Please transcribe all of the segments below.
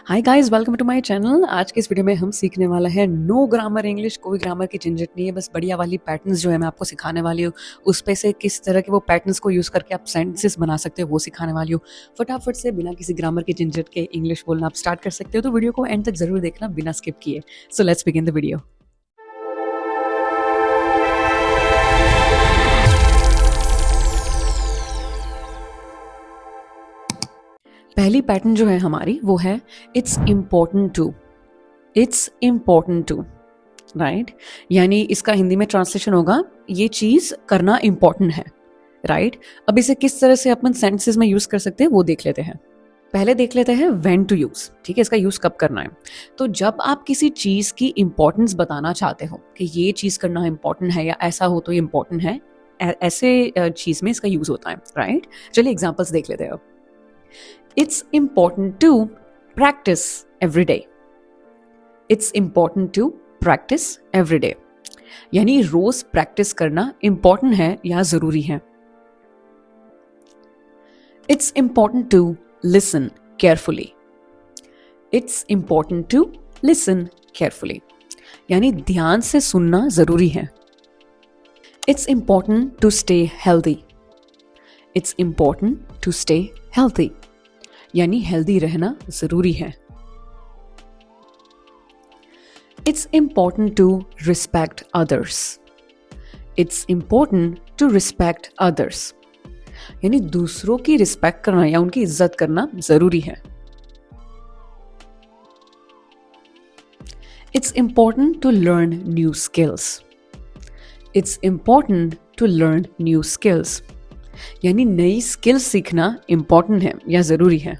Hi guys, welcome to my channel. आज के इस वीडियो में हम सीखने वाला है नो ग्रामर इंग्लिश। कोई ग्रामर की झंझट नहीं है, बस बढ़िया वाली पैटर्न्स जो है मैं आपको सिखाने वाली हूँ। उस पे से किस तरह के वो पैटर्न्स को यूज़ करके आप सेंटेंसेस बना सकते हो वो सिखाने वाली हूँ। फटाफट से बिना किसी ग्रामर की झंझट के इंग्लिश बोलना आप स्टार्ट कर सकते हो, तो वीडियो को एंड तक जरूर देखना बिना स्किप किए। So let's begin the video. पहली पैटर्न जो है हमारी वो है it's important to. It's important to, right. यानी इसका हिंदी में ट्रांसलेशन होगा ये चीज करना इंपॉर्टेंट है, राइट। अब इसे किस तरह से अपन सेंटेंसेस में यूज कर सकते हैं वो देख लेते हैं। पहले देख लेते हैं व्हेन टू यूज। ठीक है, इसका यूज कब करना है। तो जब आप किसी चीज की इंपॉर्टेंस बताना चाहते हो कि ये चीज करना इंपॉर्टेंट है या ऐसा हो तो इंपॉर्टेंट है, ऐसे चीज में इसका यूज होता है, राइट। चलिए एग्जाम्पल्स देख लेते हैं अब। It's important to practice every day. It's important to practice every day, यानी रोज प्रैक्टिस करना इंपॉर्टेंट है या जरूरी है। It's important to listen carefully. It's important to listen carefully, यानी ध्यान से सुनना जरूरी है। It's important to stay healthy. It's important to stay healthy, यानी हेल्दी रहना जरूरी है। It's important to respect others. It's important to respect others. यानी दूसरों की रिस्पेक्ट करना या उनकी इज्जत करना जरूरी है। It's important to learn new skills. It's important to learn new skills. यानी नई स्किल सीखना इंपॉर्टेंट है या जरूरी है।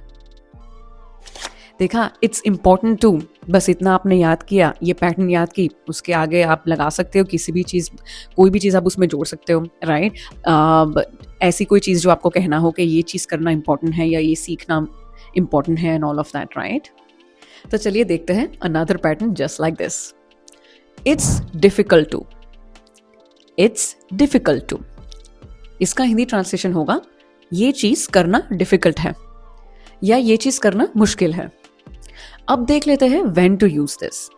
देखा, इट्स इम्पॉर्टेंट टू, बस इतना आपने याद किया, ये पैटर्न याद की, उसके आगे आप लगा सकते हो किसी भी चीज़, कोई भी चीज़ आप उसमें जोड़ सकते हो, राइट। ऐसी कोई चीज़ जो आपको कहना हो कि ये चीज़ करना इंपॉर्टेंट है या ये सीखना इंपॉर्टेंट है and all of that, right. तो चलिए देखते हैं another pattern just like this. It's difficult to. It's difficult to, इसका हिंदी ट्रांसलेशन होगा ये चीज़ करना डिफिकल्ट है या ये चीज़ करना मुश्किल है। अब देख लेते हैं व्हेन टू यूज दिस।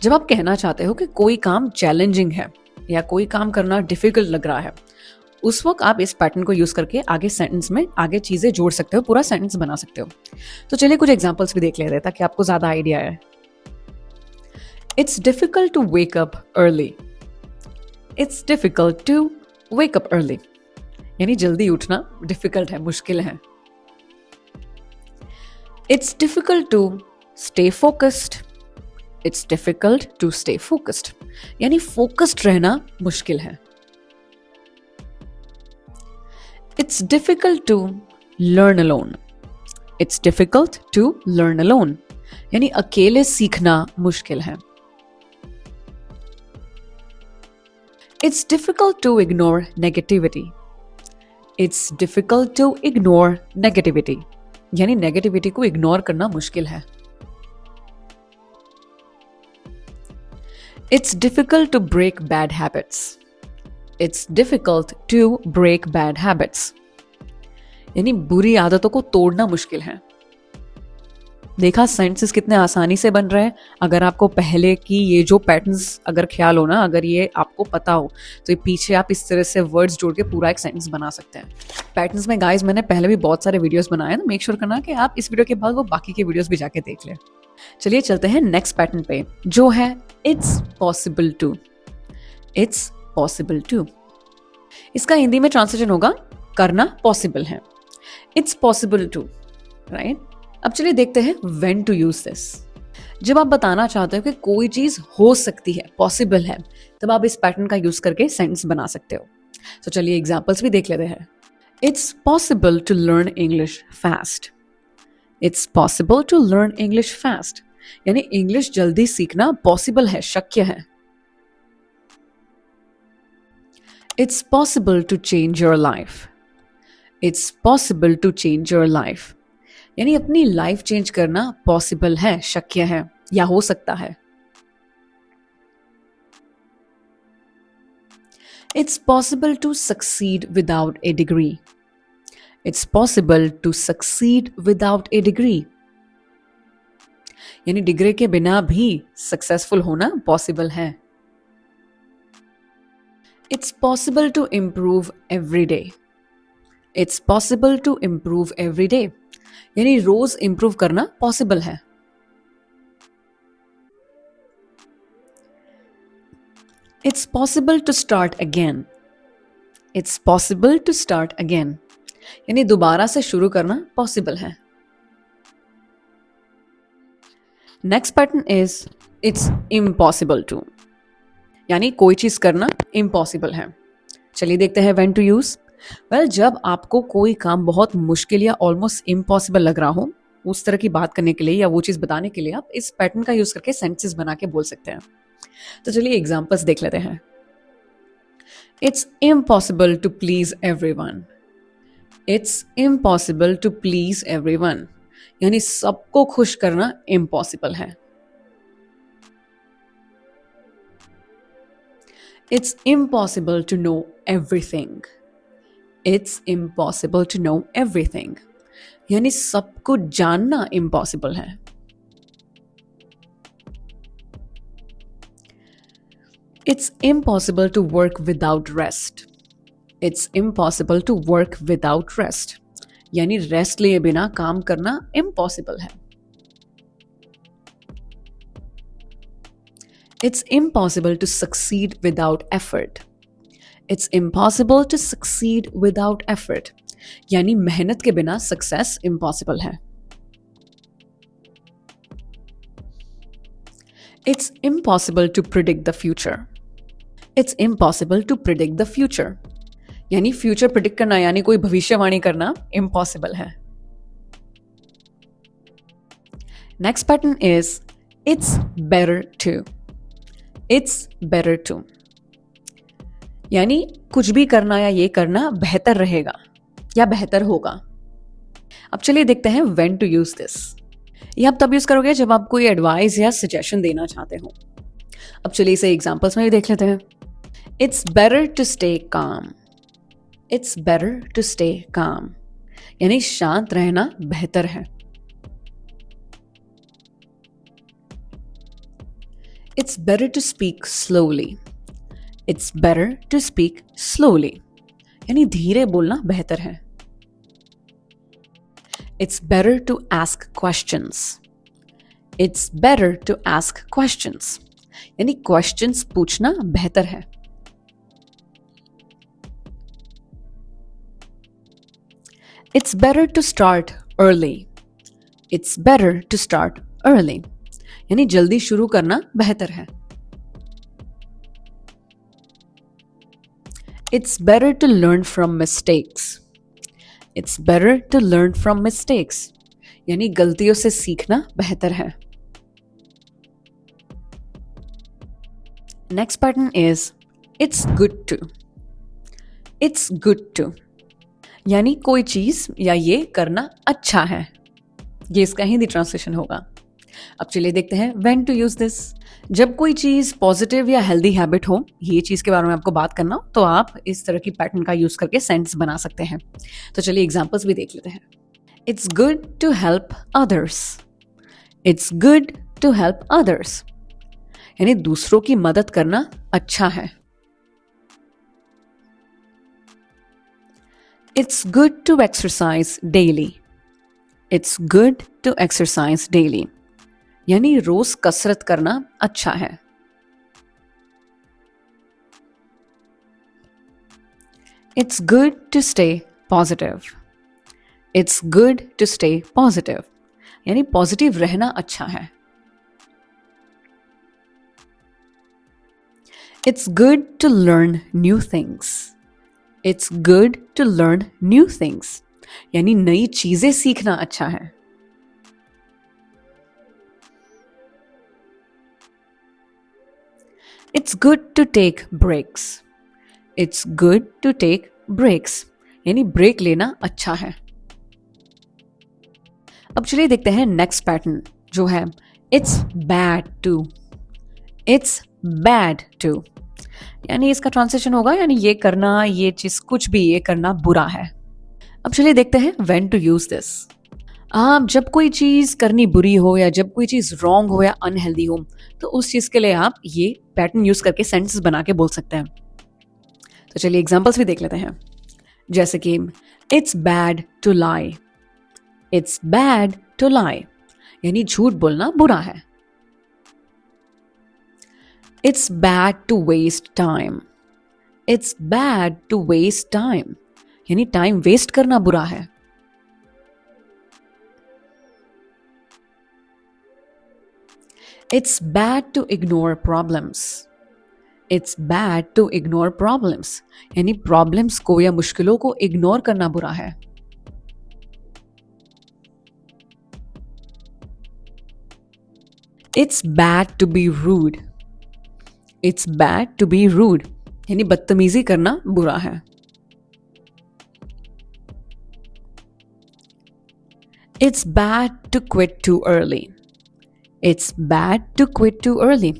जब आप कहना चाहते हो कि कोई काम चैलेंजिंग है या कोई काम करना डिफिकल्ट लग रहा है, उस वक्त आप इस पैटर्न को यूज करके आगे सेंटेंस में आगे चीजें जोड़ सकते हो, पूरा सेंटेंस बना सकते हो। तो चलिए कुछ एग्जांपल्स भी देख लेते हैं ताकि आपको ज्यादा आइडिया आए। It's difficult to wake up early. It's difficult to wake up early, यानी जल्दी उठना डिफिकल्ट है, मुश्किल है। It's difficult to stay focused. It's difficult to stay focused. यानी फोकस्ड रहना मुश्किल है। It's difficult to learn alone. It's difficult to learn alone. यानी अकेले सीखना मुश्किल है। It's difficult to ignore negativity. It's difficult to ignore negativity. यानी नेगेटिविटी को इग्नोर करना मुश्किल है। It's difficult to break bad habits. It's difficult to break bad habits, यानी बुरी आदतों को तोड़ना मुश्किल है। देखा सेंटेंसेस कितने आसानी से बन रहे हैं। अगर आपको पहले की ये जो पैटर्न्स अगर ख्याल हो ना, अगर ये आपको पता हो, तो ये पीछे आप इस तरह से वर्ड्स जोड़ के पूरा एक सेंटेंस बना सकते हैं। पैटर्न्स में गाइस मैंने पहले भी बहुत सारे वीडियोस बनाए हैं, तो मेक श्योर करना कि आप इस वीडियो के बाद वो बाकी के वीडियोस भी जाके देख लें। चलिए चलते हैं नेक्स्ट पैटर्न पे जो है it's possible to. It's possible to, इसका हिंदी में ट्रांसलेशन होगा करना पॉसिबल है। It's possible to, right. अब चलिए देखते हैं व्हेन टू यूज दिस। जब आप बताना चाहते हो कि कोई चीज हो सकती है, पॉसिबल है, तब आप इस पैटर्न का यूज करके सेंटेंस बना सकते हो। तो चलिए एग्जांपल्स भी देख लेते हैं। It's possible to learn English fast. It's possible to learn English fast, यानी इंग्लिश जल्दी सीखना पॉसिबल है, शक्य है। It's possible to change your life. It's possible to change your life, यानी अपनी लाइफ चेंज करना पॉसिबल है, शक्य है या हो सकता है। It's possible to succeed without a degree. It's possible to succeed without a degree. यानी डिग्री के बिना भी सक्सेसफुल होना पॉसिबल है। It's possible to improve every day. It's possible to improve every day, यानी रोज इंप्रूव करना पॉसिबल है। It's possible to start again. It's possible to start again, यानी दोबारा से शुरू करना पॉसिबल है। Next pattern is it's impossible to, यानी कोई चीज करना इम्पॉसिबल है। चलिए देखते हैं व्हेन टू यूज। वेल, जब आपको कोई काम बहुत मुश्किल या ऑलमोस्ट इम्पॉसिबल लग रहा हो, उस तरह की बात करने के लिए या वो चीज बताने के लिए आप इस पैटर्न का यूज करके सेंटेंसेस बना के बोल सकते हैं। तो चलिए एग्जांपल्स देख लेते हैं। It's impossible to please everyone. It's impossible to please everyone, यानी सबको खुश करना इम्पॉसिबल है। It's impossible to know everything. It's impossible to know everything. यानी सब कुछ जानना इम्पॉसिबल है। It's impossible to work without rest. It's impossible to work without rest. यानी रेस्ट लिए बिना काम करना इम्पॉसिबल है। It's impossible to succeed without effort. It's impossible to succeed without effort. यानी मेहनत के बिना सक्सेस इम्पॉसिबल है। It's impossible to predict the future. It's impossible to predict the future. यानी फ्यूचर प्रिडिक्ट करना यानी कोई भविष्यवाणी करना इम्पॉसिबल है। Next pattern is it's better to. It's better to, यानी कुछ भी करना या ये करना बेहतर रहेगा या बेहतर होगा। अब चलिए देखते हैं व्हेन टू यूज दिस। ये आप तब यूज करोगे जब आप कोई एडवाइस या सजेशन देना चाहते हो। अब चलिए इसे एग्जांपल्स में भी देख लेते हैं। It's better to stay calm. It's better to stay calm, यानी शांत रहना बेहतर है। It's better to speak slowly. It's better to speak slowly. यानी धीरे बोलना बेहतर है। It's better to ask questions. It's better to ask questions. यानी questions पूछना बेहतर है। It's better to start early. It's better to start early. यानी जल्दी शुरू करना बेहतर है। It's better to learn from mistakes. It's better to learn from mistakes. यानी गलतियों से सीखना बेहतर है। Next pattern is it's good to. It's good to, यानी कोई चीज या ये करना अच्छा है। ये इसका हिंदी ट्रांसलेशन होगा। अब चलिए देखते हैं व्हेन टू यूज दिस। जब कोई चीज पॉजिटिव या हेल्दी हैबिट हो, ये चीज के बारे में आपको बात करना हो, तो आप इस तरह की पैटर्न का यूज करके सेंटेंस बना सकते हैं। तो चलिए एग्जांपल्स भी देख लेते हैं। It's good to help others. It's good to help others, यानी दूसरों की मदद करना अच्छा है। It's good to exercise daily. It's good to exercise daily, यानी रोज कसरत करना अच्छा है। It's good to stay positive. It's good to stay positive, यानी पॉजिटिव रहना अच्छा है। It's good to learn new things. It's good to learn new things, यानी नई चीजें सीखना अच्छा है। It's good to take breaks. It's good to take breaks, यानी ब्रेक लेना अच्छा है। अब चलिए देखते हैं नेक्स्ट पैटर्न जो है It's bad to. It's bad to, यानी इसका ट्रांसलेशन होगा यानी ये करना, ये चीज कुछ भी ये करना बुरा है। अब चलिए देखते हैं when to use this. आप जब कोई चीज़ करनी बुरी हो या जब कोई चीज़ रॉन्ग हो या अनहेल्दी हो, तो उस चीज़ के लिए आप ये पैटर्न यूज़ करके सेंटेंस बना के बोल सकते हैं। तो चलिए एग्जांपल्स भी देख लेते हैं। जैसे कि it's bad to lie. It's bad to lie यानी झूठ बोलना बुरा है। It's bad to waste time. It's bad to waste time यानी टाइम वेस्ट करना बुरा है। It's bad to ignore problems. It's bad to ignore problems. यानी प्रॉब्लम्स को या मुश्किलों को इग्नोर करना बुरा है। It's bad to be rude. It's bad to be rude. यानी बदतमीजी करना बुरा है। It's bad to quit too early. It's bad to quit too early.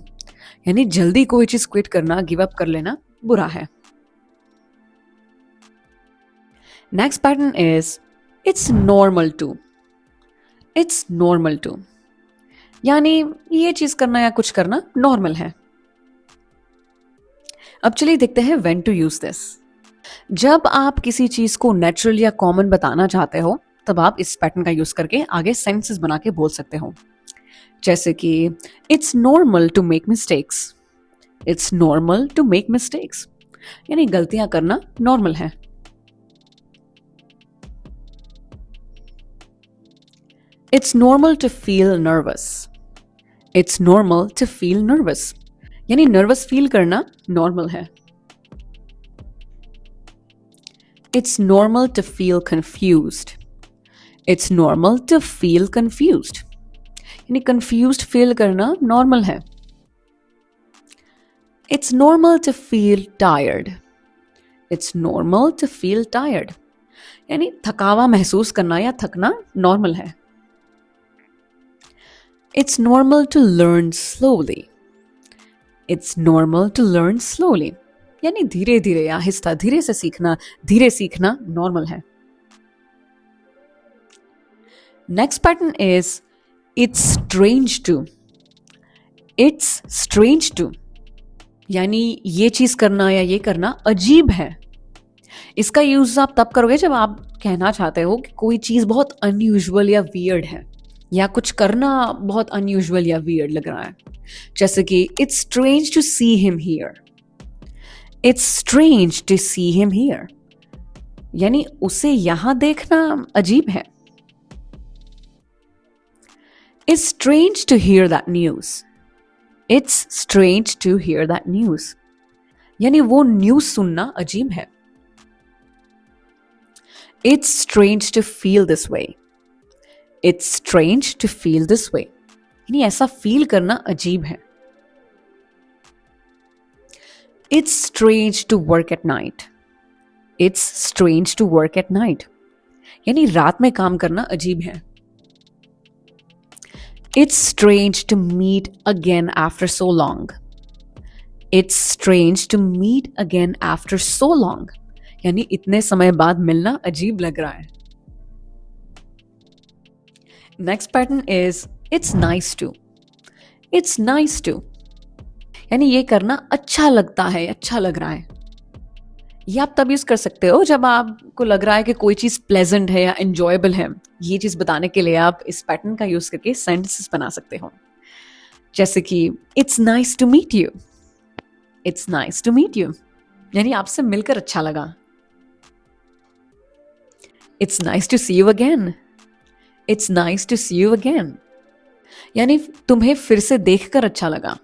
यानी जल्दी कोई चीज क्विट करना, गिव अप कर लेना बुरा है। Next pattern is it's normal to. It's normal to यानी ये चीज करना या कुछ करना नॉर्मल है। अब चलिए देखते हैं व्हेन टू यूज दिस। जब आप किसी चीज को नेचुरल या कॉमन बताना चाहते हो, तब आप इस पैटर्न का यूज करके आगे सेंटेंसेस बना के बोल सकते हो। जैसे कि it's normal to make mistakes. It's normal to make mistakes यानी गलतियां करना नॉर्मल है। It's normal to feel nervous. It's normal to feel nervous यानी नर्वस फील करना नॉर्मल है। It's normal to feel confused. It's normal to feel confused यानी confused feel करना normal है। It's normal to feel tired. It's normal to feel tired यानी थकावा महसूस करना या थकना नॉर्मल है। It's normal to learn slowly. It's normal to learn slowly यानी धीरे धीरे या आहिस्ता धीरे से सीखना, धीरे सीखना नॉर्मल है। Next pattern is it's strange to. It's strange to यानी ये चीज करना या ये करना अजीब है। इसका यूज आप तब करोगे जब आप कहना चाहते हो कि कोई चीज बहुत अनयूजुअल या वियर्ड है, या कुछ करना बहुत अनयूजुअल या वियर्ड लग रहा है। जैसे कि it's strange to see him here. It's strange to see him here यानी उसे यहां देखना अजीब है। It's strange to hear that news. It's strange to hear that news. यानी वो न्यूज सुनना अजीब है। It's strange to feel this way. It's strange to feel this way. यानी ऐसा फील करना अजीब है। It's strange to work at night. It's strange to work at night. यानी रात में काम करना अजीब है। It's strange to meet again after so long. It's strange to meet again after so long. यानी इतने समय बाद मिलना अजीब लग रहा है। Next pattern is it's nice to. It's nice to यानी ये करना अच्छा लगता है, अच्छा लग रहा है। ये आप तब यूज कर सकते हो जब आपको लग रहा है कि कोई चीज प्लेजेंट है या एंजॉयबल है। ये चीज बताने के लिए आप इस पैटर्न का यूज करके सेंटेंसेस बना सकते हो। जैसे कि it's nice to meet you. It's nice to meet you यानी आपसे मिलकर अच्छा लगा। It's nice to see you again. It's nice to see you again यानी तुम्हें फिर से देखकर अच्छा लगा।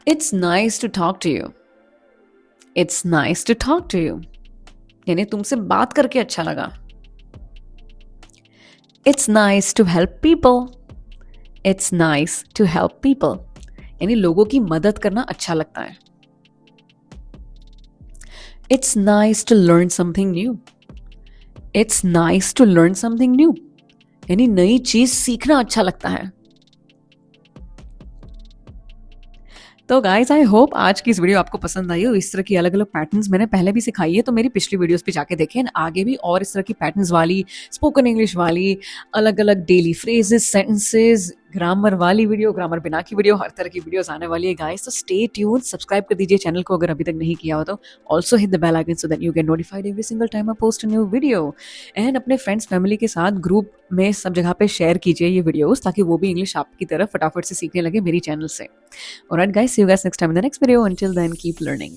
It's nice to talk to you. It's nice to talk to you यानी तुमसे बात करके अच्छा लगा। It's nice to help people. It's nice to help people यानी लोगों की मदद करना अच्छा लगता है। It's nice to learn something new. It's nice to learn something new यानी नई चीज सीखना अच्छा लगता है। तो गाइस आई होप आज की इस वीडियो आपको पसंद आई हो। इस तरह की अलग अलग पैटर्न्स मैंने पहले भी सिखाई है, तो मेरी पिछली वीडियोस पे जाके देखें। आगे भी और इस तरह की पैटर्न्स वाली, स्पोकन इंग्लिश वाली, अलग अलग डेली फ्रेजेस, सेंटेंसेस, ग्रामर वाली वीडियो, ग्रामर बिना की वीडियो, हर तरह की वीडियोस आने वाली है गाइस। तो स्टे ट्यून, सब्सक्राइब कर दीजिए चैनल को अगर अभी तक नहीं किया हो तो। Also hit the bell icon so that you get notified every single time I post a new video. And अपने फ्रेंड्स फैमिली के साथ ग्रुप में सब जगह पे शेयर कीजिए ये वीडियोस, ताकि वो भी इंग्लिश आपकी तरफ फटाफट से सीखने लगे मेरी चैनल से। Alright guys, see you guys next time in the next video. Until then, keep learning.